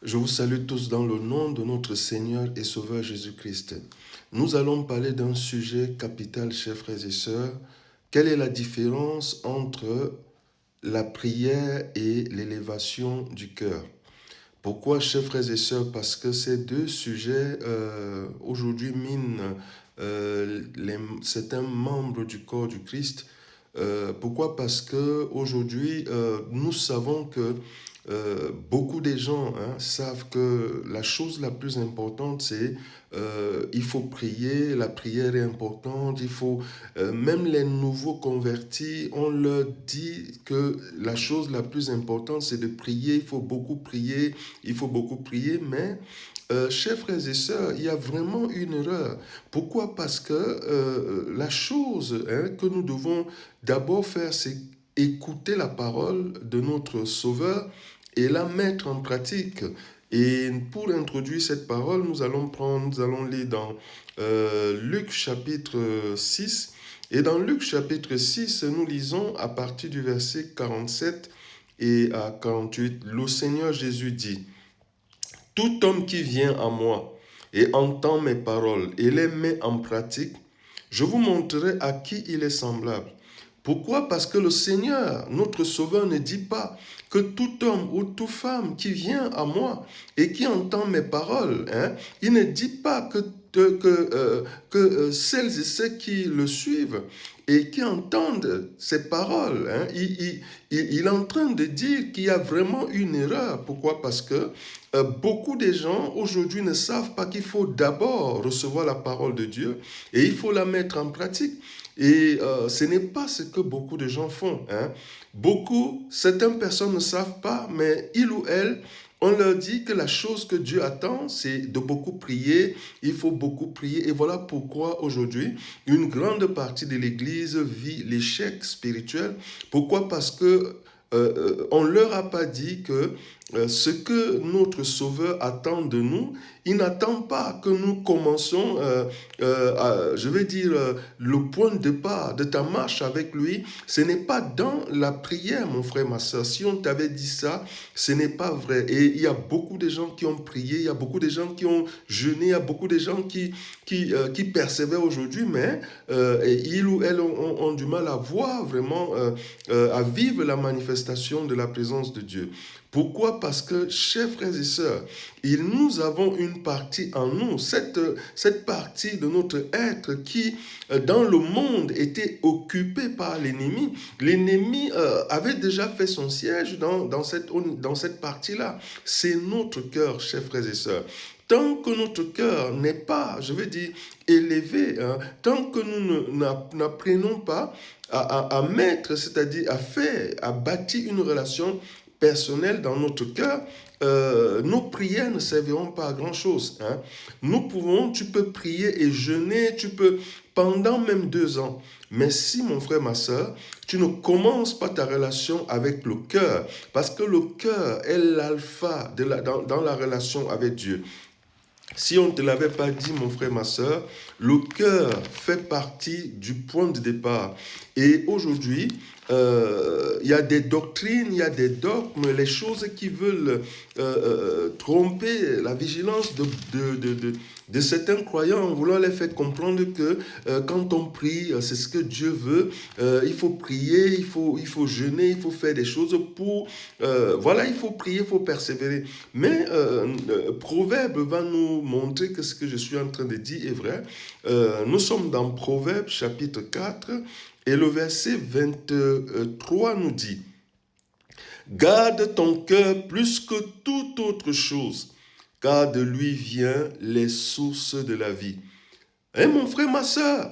Je vous salue tous dans le nom de notre Seigneur et Sauveur Jésus-Christ. Nous allons parler d'un sujet capital, chers frères et sœurs. Quelle est la différence entre la prière et l'élévation du cœur? Pourquoi, chers frères et sœurs? Parce que ces deux sujets aujourd'hui minent certains membres du corps du Christ. Pourquoi? Parce que aujourd'hui nous savons que beaucoup de gens savent que la chose la plus importante, c'est il faut prier, la prière est importante, il faut, même les nouveaux convertis, on leur dit que la chose la plus importante, c'est de prier, il faut beaucoup prier, mais chers frères et sœurs, il y a vraiment une erreur. Pourquoi? Parce que la chose que nous devons d'abord faire, c'est écouter la parole de notre Sauveur et la mettre en pratique. Et pour introduire cette parole, nous allons lire dans Luc chapitre 6. Et dans Luc chapitre 6, nous lisons à partir du verset 47 et à 48, le Seigneur Jésus dit: tout homme qui vient à moi et entend mes paroles et les met en pratique, je vous montrerai à qui il est semblable. Pourquoi? Parce que le Seigneur, notre Sauveur, ne dit pas que tout homme ou toute femme qui vient à moi et qui entend mes paroles, il ne dit pas que celles et ceux qui le suivent et qui entendent ces paroles, il est en train de dire qu'il y a vraiment une erreur. Pourquoi? Parce que beaucoup de gens aujourd'hui ne savent pas qu'il faut d'abord recevoir la parole de Dieu et il faut la mettre en pratique. Et ce n'est pas ce que beaucoup de gens font. Certaines personnes ne savent pas, mais ils ou elles, on leur dit que la chose que Dieu attend, c'est de beaucoup prier, il faut beaucoup prier. Et voilà pourquoi aujourd'hui, une grande partie de l'Église vit l'échec spirituel. Pourquoi? Parce que on ne leur a pas dit que ce que notre Sauveur attend de nous, il n'attend pas que nous commençons, je vais dire, le point de départ de ta marche avec lui, ce n'est pas dans la prière, mon frère, ma soeur. Si on t'avait dit ça, ce n'est pas vrai. Et il y a beaucoup de gens qui ont prié, il y a beaucoup de gens qui ont jeûné, il y a beaucoup de gens qui persévèrent aujourd'hui, mais ils ou elles ont du mal à voir vraiment, à vivre la manifestation de la présence de Dieu. Pourquoi? Parce que, chers frères et sœurs, nous avons une partie en nous, cette partie de notre être qui, dans le monde, était occupée par l'ennemi. L'ennemi avait déjà fait son siège dans cette partie-là. C'est notre cœur, chers frères et sœurs. Tant que notre cœur n'est pas, je veux dire, élevé, tant que nous n'apprenons pas à mettre, c'est-à-dire à faire, à bâtir une relation personnelle dans notre cœur, nos prières ne serviront pas à grand-chose. Tu peux prier et jeûner, tu peux pendant même 2 ans. Mais si, mon frère, ma soeur, tu ne commences pas ta relation avec le cœur, parce que le cœur est l'alpha dans la relation avec Dieu. Si on ne te l'avait pas dit, mon frère, ma soeur, le cœur fait partie du point de départ. Et aujourd'hui, il y a des doctrines, il y a des dogmes, les choses qui veulent tromper la vigilance de certains croyants, en voulant les faire comprendre que quand on prie, c'est ce que Dieu veut. Il faut prier, il faut jeûner, il faut faire des choses pour... voilà, il faut prier, il faut persévérer. Mais Proverbe va nous montrer que ce que je suis en train de dire est vrai. Nous sommes dans Proverbe chapitre 4 et le verset 23 nous dit: garde ton cœur plus que toute autre chose, car de lui viennent les sources de la vie. Hein, mon frère, ma soeur,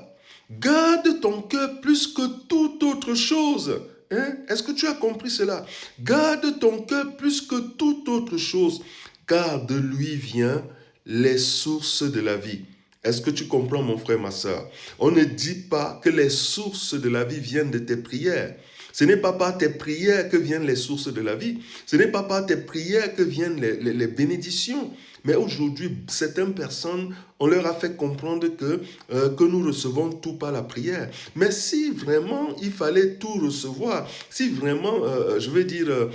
garde ton cœur plus que toute autre chose. Hein? Est-ce que tu as compris cela? Garde ton cœur plus que toute autre chose, car de lui viennent les sources de la vie. Est-ce que tu comprends, mon frère, ma soeur? On ne dit pas que les sources de la vie viennent de tes prières. Ce n'est pas par tes prières que viennent les sources de la vie. Ce n'est pas par tes prières que viennent les bénédictions. Mais aujourd'hui, certaines personnes, on leur a fait comprendre que nous recevons tout par la prière. Mais si vraiment il fallait tout recevoir, si vraiment, je veux dire,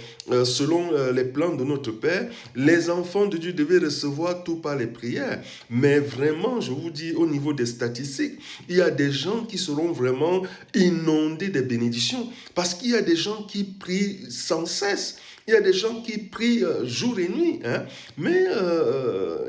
selon les plans de notre Père, les enfants de Dieu devaient recevoir tout par les prières. Mais vraiment, je vous dis, au niveau des statistiques, il y a des gens qui seront vraiment inondés de bénédictions parce qu'il y a des gens qui prient sans cesse. Il y a des gens qui prient jour et nuit, hein, mais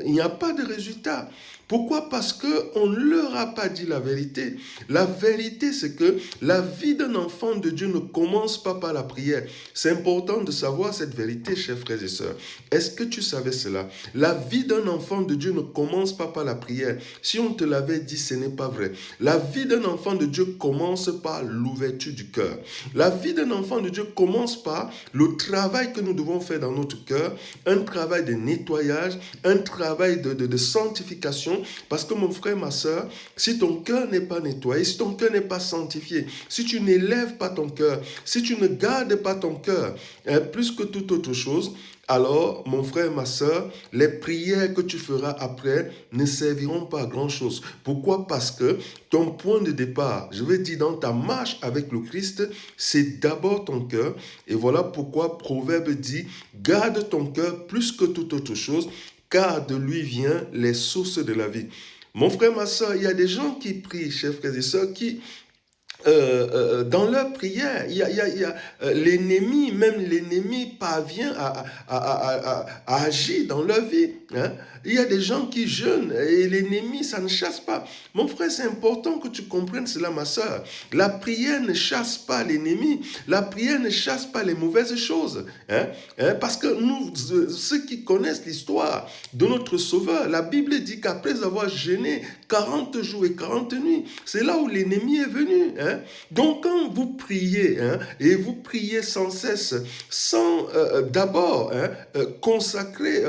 il n'y a pas de résultat. Pourquoi? Parce qu'on ne leur a pas dit la vérité. La vérité, c'est que la vie d'un enfant de Dieu ne commence pas par la prière. C'est important de savoir cette vérité, chers frères et sœurs. Est-ce que tu savais cela? La vie d'un enfant de Dieu ne commence pas par la prière. Si on te l'avait dit, ce n'est pas vrai. La vie d'un enfant de Dieu commence par l'ouverture du cœur. La vie d'un enfant de Dieu commence par le travail que nous devons faire dans notre cœur, un travail de nettoyage, un travail de sanctification. Parce que mon frère, ma soeur, si ton cœur n'est pas nettoyé, si ton cœur n'est pas sanctifié, si tu n'élèves pas ton cœur, si tu ne gardes pas ton cœur, plus que toute autre chose, alors, mon frère, ma soeur, les prières que tu feras après ne serviront pas à grand-chose. Pourquoi? Parce que ton point de départ, je veux dire, dans ta marche avec le Christ, c'est d'abord ton cœur. Et voilà pourquoi Proverbe dit, garde ton cœur plus que toute autre chose, car de lui viennent les sources de la vie. Mon frère, ma soeur, il y a des gens qui prient, chers frères et sœurs, qui dans leur prière, l'ennemi, même l'ennemi parvient à agir dans leur vie. Hein. Il y a des gens qui jeûnent et l'ennemi, ça ne chasse pas. Mon frère, c'est important que tu comprennes cela, ma soeur. La prière ne chasse pas l'ennemi. La prière ne chasse pas les mauvaises choses. Hein. Parce que nous, ceux qui connaissent l'histoire de notre Sauveur, la Bible dit qu'après avoir jeûné 40 jours et 40 nuits, c'est là où l'ennemi est venu. Hein. Donc quand vous priez, hein, et vous priez sans cesse, sans d'abord consacrer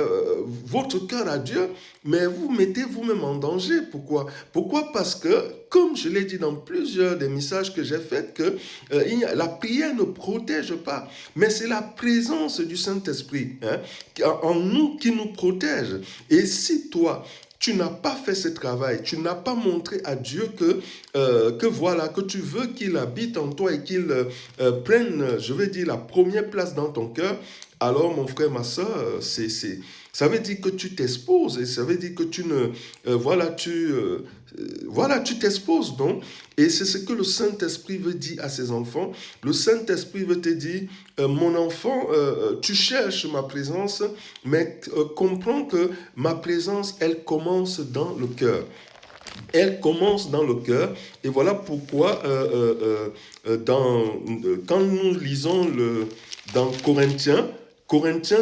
votre cœur à Dieu, mais vous mettez vous-même en danger. Pourquoi? Pourquoi? Parce que, comme je l'ai dit dans plusieurs des messages que j'ai faits, que la prière ne protège pas, mais c'est la présence du Saint-Esprit hein, en nous qui nous protège. Et si toi, tu n'as pas fait ce travail, tu n'as pas montré à Dieu que voilà, que tu veux qu'il habite en toi et qu'il prenne, je veux dire, la première place dans ton cœur, alors mon frère, ma soeur, ça veut dire que tu t'exposes et ça veut dire que tu ne, voilà, tu t'exposes donc. Et c'est ce que le Saint-Esprit veut dire à ses enfants. Le Saint-Esprit veut te dire, mon enfant, tu cherches ma présence, mais comprends que ma présence, elle commence dans le cœur. Elle commence dans le cœur. Et voilà pourquoi, quand nous lisons dans Corinthiens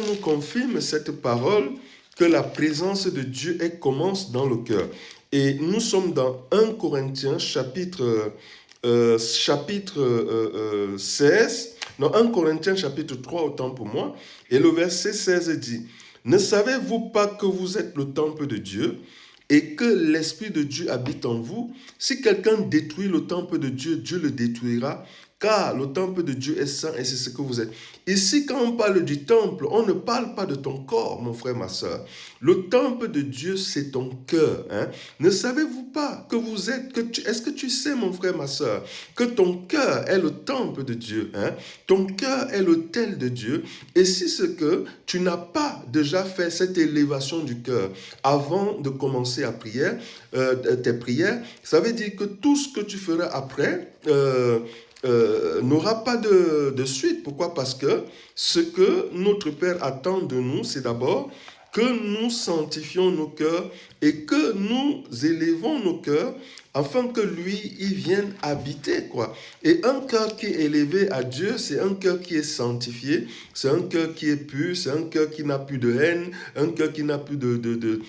nous confirme cette parole que la présence de Dieu, elle commence dans le cœur. Et nous sommes dans 1 Corinthiens chapitre 16, non 1 Corinthiens chapitre 3 autant pour moi, et le verset 16 dit, « Ne savez-vous pas que vous êtes le temple de Dieu et que l'Esprit de Dieu habite en vous? Si quelqu'un détruit le temple de Dieu, Dieu le détruira, car le temple de Dieu est saint et c'est ce que vous êtes. » Ici, quand on parle du temple, on ne parle pas de ton corps, mon frère, ma soeur. Le temple de Dieu, c'est ton cœur. Hein? Ne savez-vous pas que vous êtes, est-ce que tu sais, mon frère, ma soeur, que ton cœur est le temple de Dieu? Hein? Ton cœur est l'autel de Dieu. Et si c'est que tu n'as pas déjà fait cette élévation du cœur avant de commencer à prier, tes prières, ça veut dire que tout ce que tu feras après, n'aura pas de suite. Pourquoi? Parce que ce que notre Père attend de nous, c'est d'abord que nous sanctifions nos cœurs et que nous élevons nos cœurs afin que lui, il vienne habiter, quoi. Et un cœur qui est élevé à Dieu, c'est un cœur qui est sanctifié, c'est un cœur qui est pur, c'est un cœur qui n'a plus de haine, un cœur qui n'a plus de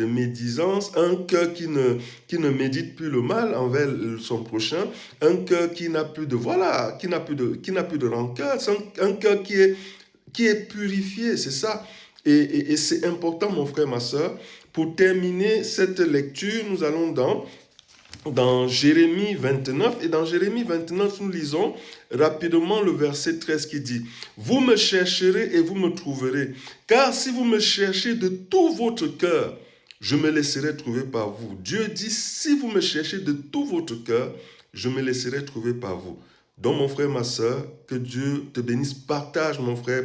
médisance, un cœur qui ne médite plus le mal envers son prochain, un cœur qui n'a plus de, voilà, qui n'a plus de rancœur, c'est un cœur qui est purifié, c'est ça. Et c'est important, mon frère, ma soeur. Pour terminer cette lecture, nous allons dans dans Jérémie 29. Et dans Jérémie 29, nous lisons rapidement le verset 13 qui dit « Vous me chercherez et vous me trouverez, car si vous me cherchez de tout votre cœur, je me laisserai trouver par vous. » Dieu dit « Si vous me cherchez de tout votre cœur, je me laisserai trouver par vous. » Donc mon frère, ma soeur, que Dieu te bénisse. Partage, mon frère.